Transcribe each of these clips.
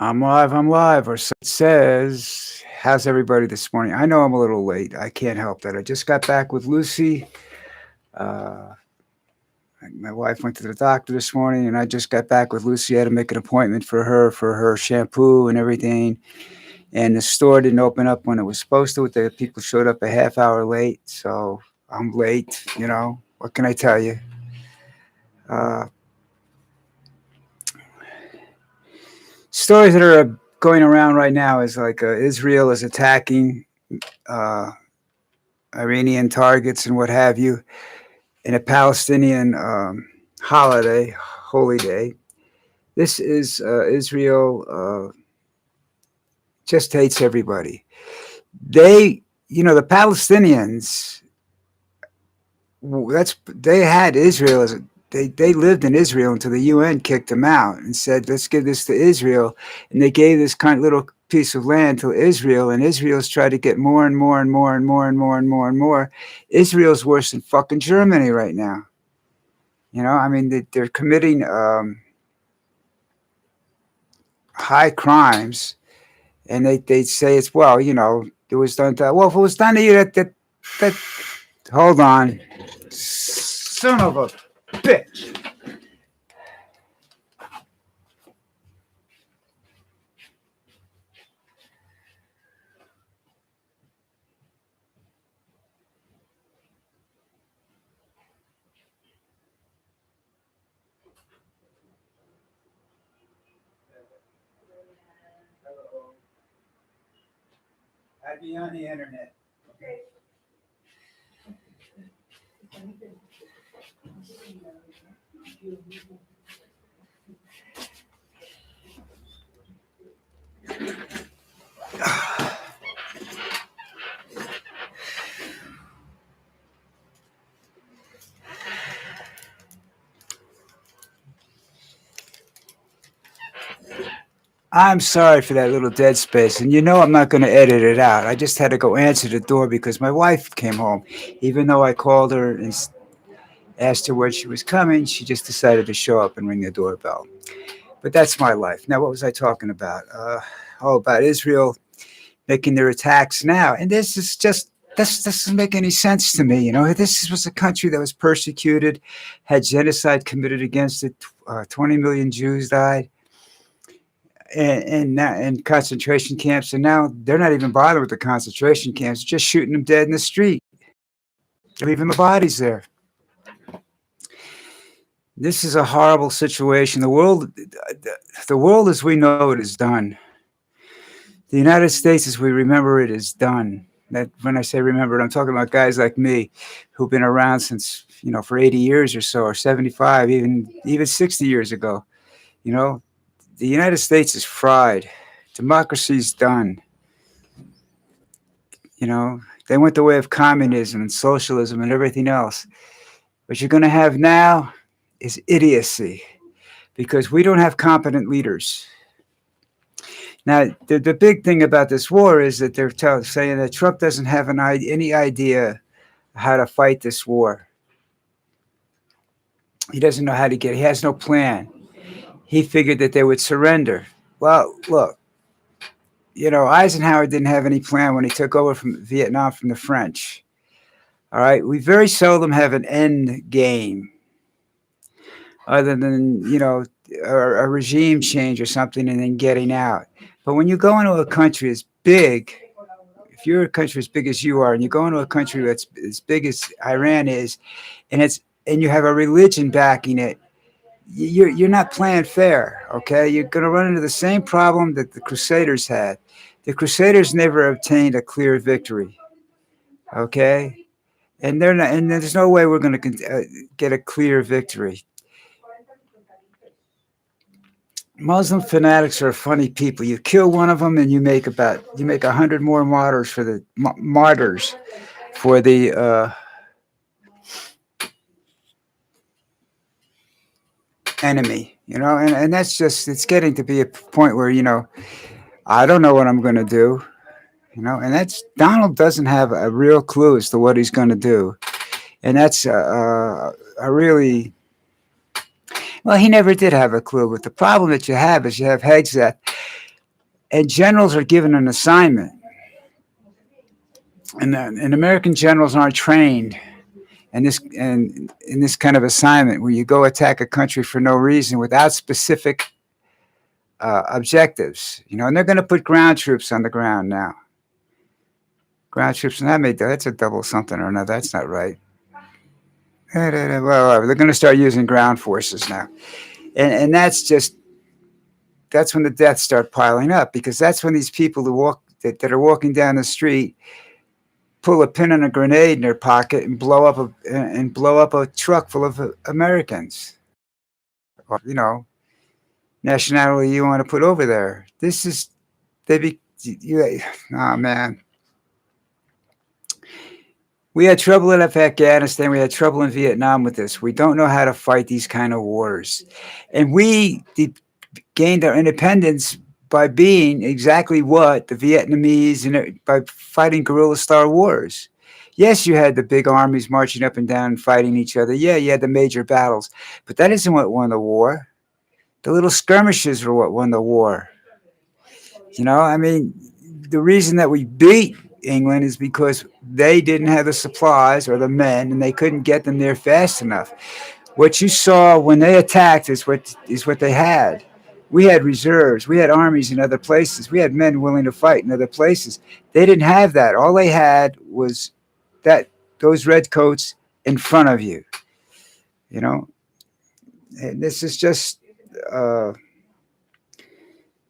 I'm live, or so it says. How's everybody this morning? I know I'm a little late. I can't help that. I just got back with Lucy. Uh, my wife went to the doctor this morning, and I just got back with Lucy. I had to make an appointment for her shampoo and everything. And the store didn't open up when it was supposed to. The people showed up a half hour late, so I'm late. What can I tell you? Uh, Stories that are going around right now is like Israel is attacking uh, Iranian targets and what have you in a Palestinian holiday, holy day. This is Israel just hates everybody. The Palestinians. They had Israel as they lived in Israel until the UN kicked them out and said, let's give this to Israel. And they gave this kind of little piece of land to Israel, and Israel's tried to get more and more and more and more and more and more and more. Israel's worse than fucking Germany right now. I mean, they're committing high crimes, and they say it's, it was done to, well, if it was done to you, that hold on. Son of a bitch. I'd be on the internet. I'm sorry for that little dead space, and I'm not going to edit it out. I just had to go answer the door because my wife came home. Even though I called her and asked her where she was coming, she just decided to show up and ring the doorbell. But that's my life. Now, what was I talking about? About Israel making their attacks now. And this doesn't make any sense to me. This was a country that was persecuted, had genocide committed against it. 20 million Jews died. And concentration camps, and now they're not even bothered with the concentration camps, just shooting them dead in the street, leaving the bodies there. This is a horrible situation. The world as we know it is done. The United States as we remember it is done. That when I say remember it, I'm talking about guys like me who've been around since for 80 years or so, or 75, even 60 years ago. The United States is fried. Democracy's done. They went the way of communism and socialism and everything else. What you're going to have now is idiocy because we don't have competent leaders. Now, the big thing about this war is that they're saying that Trump doesn't have any idea how to fight this war. He doesn't know how to he has no plan. He figured that they would surrender. Well, look, Eisenhower didn't have any plan when he took over from Vietnam from the French. All right. We very seldom have an end game other than, a regime change or something and then getting out. But when you go into a country as big, if you're a country as big as you are, and you go into a country that's as big as Iran is, and you have a religion backing it, you're not playing fair, okay? You're going to run into the same problem that the Crusaders had. The Crusaders never obtained a clear victory, okay? And they're not, and there's no way we're going to get a clear victory. Muslim fanatics are funny people. You kill one of them, and you make 100 more martyrs for the enemy, and that's it's getting to be a point where, I don't know what I'm going to do, and that's Donald doesn't have a real clue as to what he's going to do. And that's a really, well, he never did have a clue. But the problem that you have is you have heads that and generals are given an assignment, and American generals aren't trained in this kind of assignment where you go attack a country for no reason without specific objectives. And they're going to put ground troops on the ground now. Ground troops, and that's a double something or another. That's not right. Well, they're going to start using ground forces now, and that's when the deaths start piling up, because that's when these people that are walking down the street pull a pin and a grenade in their pocket and blow up a truck full of Americans, or nationality you want to put over there. This is they be you. Oh man, we had trouble in Afghanistan. We had trouble in Vietnam with this. We don't know how to fight these kind of wars, and we gained our independence by being exactly what the Vietnamese, and by fighting guerrilla style wars. Yes, you had the big armies marching up and down fighting each other. Yeah, you had the major battles, but that isn't what won the war. The little skirmishes were what won the war. I mean, the reason that we beat England is because they didn't have the supplies or the men, and they couldn't get them there fast enough. What you saw when they attacked is what they had. We had reserves. We had armies in other places. We had men willing to fight in other places. They didn't have that. All they had was that those red coats in front of you. And this is just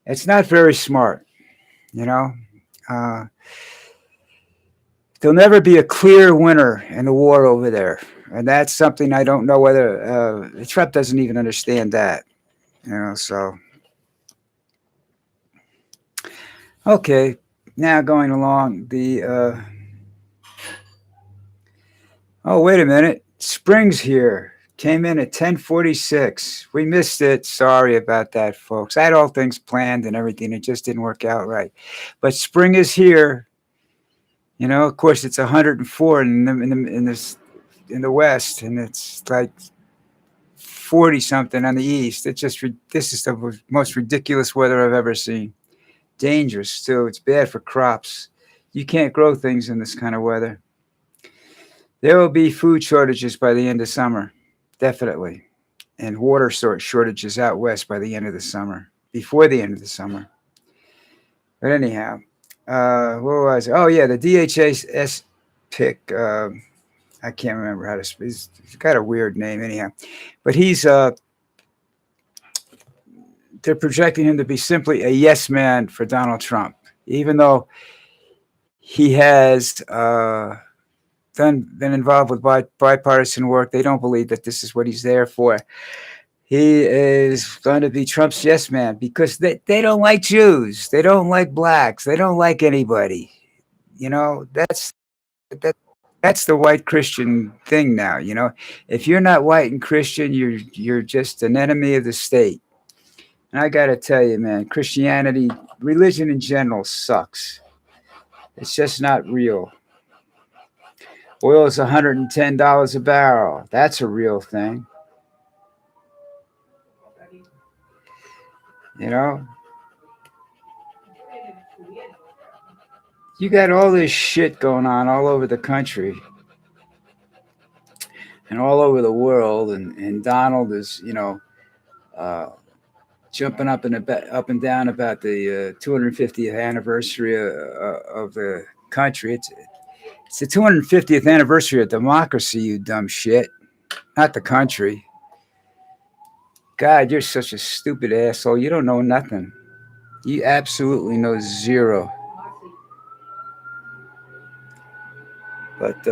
it's not very smart. You know, uh, there'll never be a clear winner in the war over there, and that's something I don't know whether Trump doesn't even understand that. So okay, now going along the. Oh, wait a minute, spring's here. Came in at 10:46. We missed it. Sorry about that, folks. I had all things planned and everything. It just didn't work out right. But spring is here. Of course, it's 104 in the west, and it's like 40 something on the east. This is the most ridiculous weather I've ever seen. Dangerous too. It's bad for crops. You can't grow things in this kind of weather. There will be food shortages by the end of summer, definitely, and water shortages out west by the end of the summer, before the end of the summer. But anyhow, what was it? Oh yeah, the DHS pick. I can't remember how to speak. He's got a weird name anyhow, but they're projecting him to be simply a yes man for Donald Trump, even though he has been involved with bipartisan work. They don't believe that this is what he's there for. He is going to be Trump's yes man because they don't like Jews. They don't like blacks. They don't like anybody. That's the white Christian thing now. If you're not white and Christian, you're just an enemy of the state. And I got to tell you, man, Christianity, religion in general sucks. It's just not real. Oil is $110 a barrel. That's a real thing. You know, you got all this shit going on all over the country and all over the world, and Donald is, uh, jumping up and down about the 250th anniversary of the country. It's the 250th anniversary of democracy, you dumb shit, not the country. God, you're such a stupid asshole. You don't know nothing. You absolutely know zero. But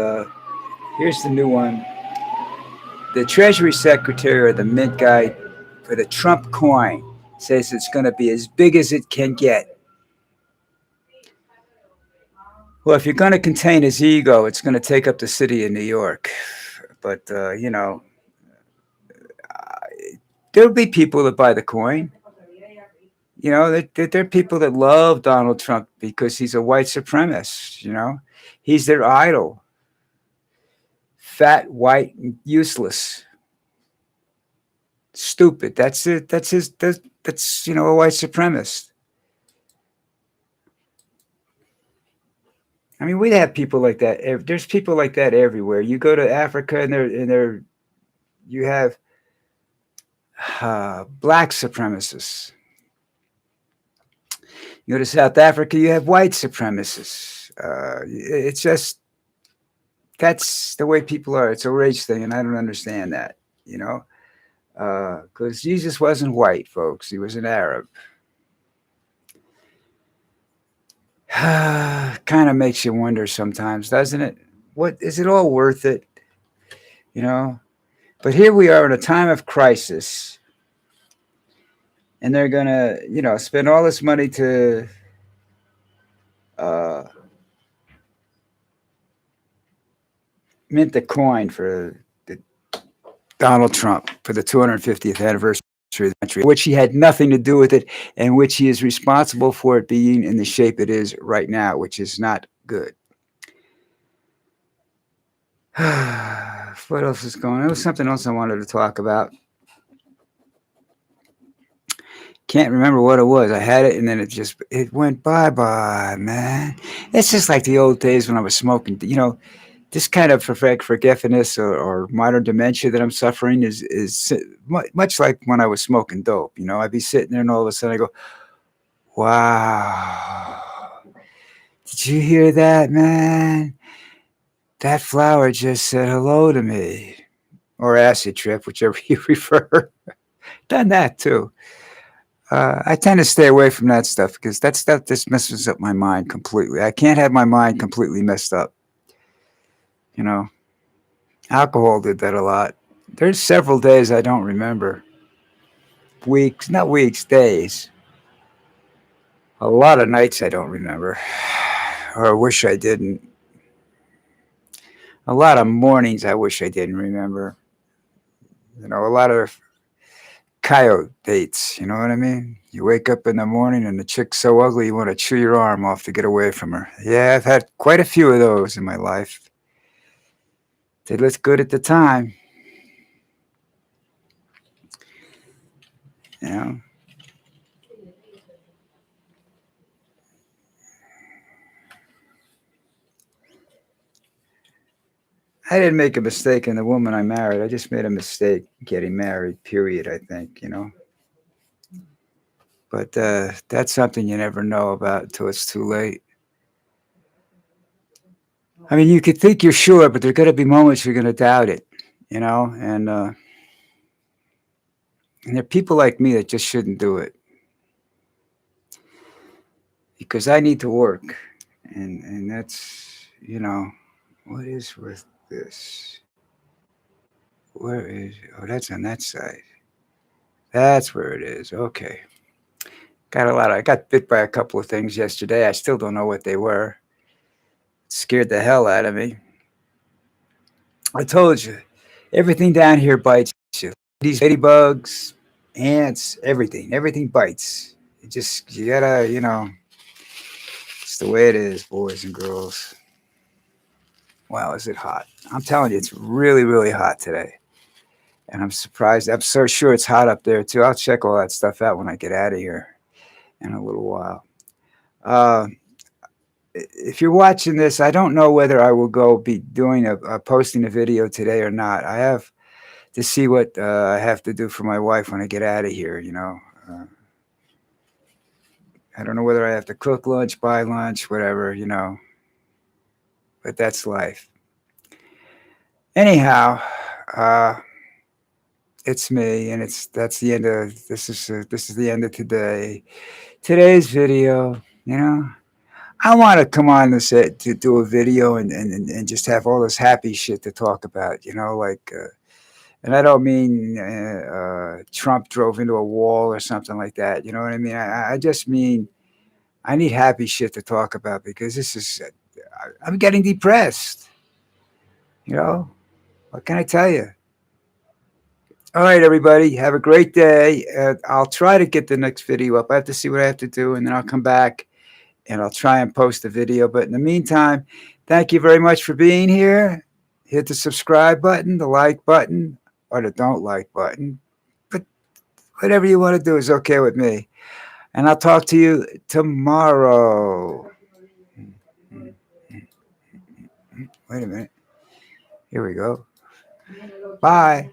here's the new one. The Treasury Secretary, or the Mint guy for the Trump coin, says it's going to be as big as it can get. Well, if you're going to contain his ego, it's going to take up the city of New York. But, there'll be people that buy the coin. There are people that love Donald Trump because he's a white supremacist. He's their idol. Fat, white, and useless. Stupid. That's it. That's a white supremacist. I mean, we have people like that. There's people like that everywhere. You go to Africa, and you have black supremacists. You go to South Africa, you have white supremacists. It's just that's the way people are. It's a race thing, and I don't understand that. You know, because Jesus wasn't white, folks. He was an Arab. Kind of makes you wonder sometimes, doesn't it? What is it all worth it? You know. But here we are in a time of crisis, and they're gonna, spend all this money to uh, mint the coin for the Donald Trump for the 250th anniversary of the country, which he had nothing to do with it, and which he is responsible for it being in the shape it is right now, which is not good. What else is going on? There was something else I wanted to talk about. Can't remember what it was. I had it, and then it went bye, man. It's just like the old days when I was smoking. This kind of forgetfulness or modern dementia that I'm suffering is much like when I was smoking dope. I'd be sitting there, and all of a sudden I go, "Wow, did you hear that, man? That flower just said hello to me." Or acid trip, whichever you prefer. Done that too. I tend to stay away from that stuff because that stuff just messes up my mind completely. I can't have my mind completely messed up. You know, alcohol did that a lot. There's several days I don't remember. Weeks, not weeks, days. A lot of nights I don't remember, or I wish I didn't. A lot of mornings I wish I didn't remember. A lot of coyote dates. You know what I mean? You wake up in the morning and the chick's so ugly you want to chew your arm off to get away from her. Yeah, I've had quite a few of those in my life. They looked good at the time. You know, I didn't make a mistake in the woman I married. I just made a mistake getting married, period, I think. But that's something you never know about until it's too late. I mean, you could think you're sure, but there's going to be moments you're going to doubt it. And there are people like me that just shouldn't do it because I need to work. And what is with this? Where is, oh, that's on that side. That's where it is. Okay. I got bit by a couple of things yesterday. I still don't know what they were. It scared the hell out of me. I told you, everything down here bites you. These ladybugs, ants, everything bites. You gotta, it's the way it is, boys and girls. Wow, is it hot? I'm telling you, it's really, really hot today. And I'm surprised. I'm so sure it's hot up there too. I'll check all that stuff out when I get out of here in a little while. Uh, if you're watching this, I don't know whether I will go be doing posting a video today or not. I have to see what I have to do for my wife when I get out of here. I don't know whether I have to cook lunch, buy lunch, whatever. But that's life. Anyhow, uh, it's me, and that's the end of this is the end of today's video. I want to come on this to do a video and just have all this happy shit to talk about. And I don't mean Trump drove into a wall or something like that. You know what I mean? I just mean I need happy shit to talk about because I'm getting depressed. What can I tell you? All right, everybody, have a great day. I'll try to get the next video up. I have to see what I have to do, and then I'll come back and I'll try and post the video. But in the meantime, thank you very much for being here. Hit the subscribe button, the like button, or the don't like button. But whatever you want to do is okay with me. And I'll talk to you tomorrow. Wait a minute. Here we go. Bye.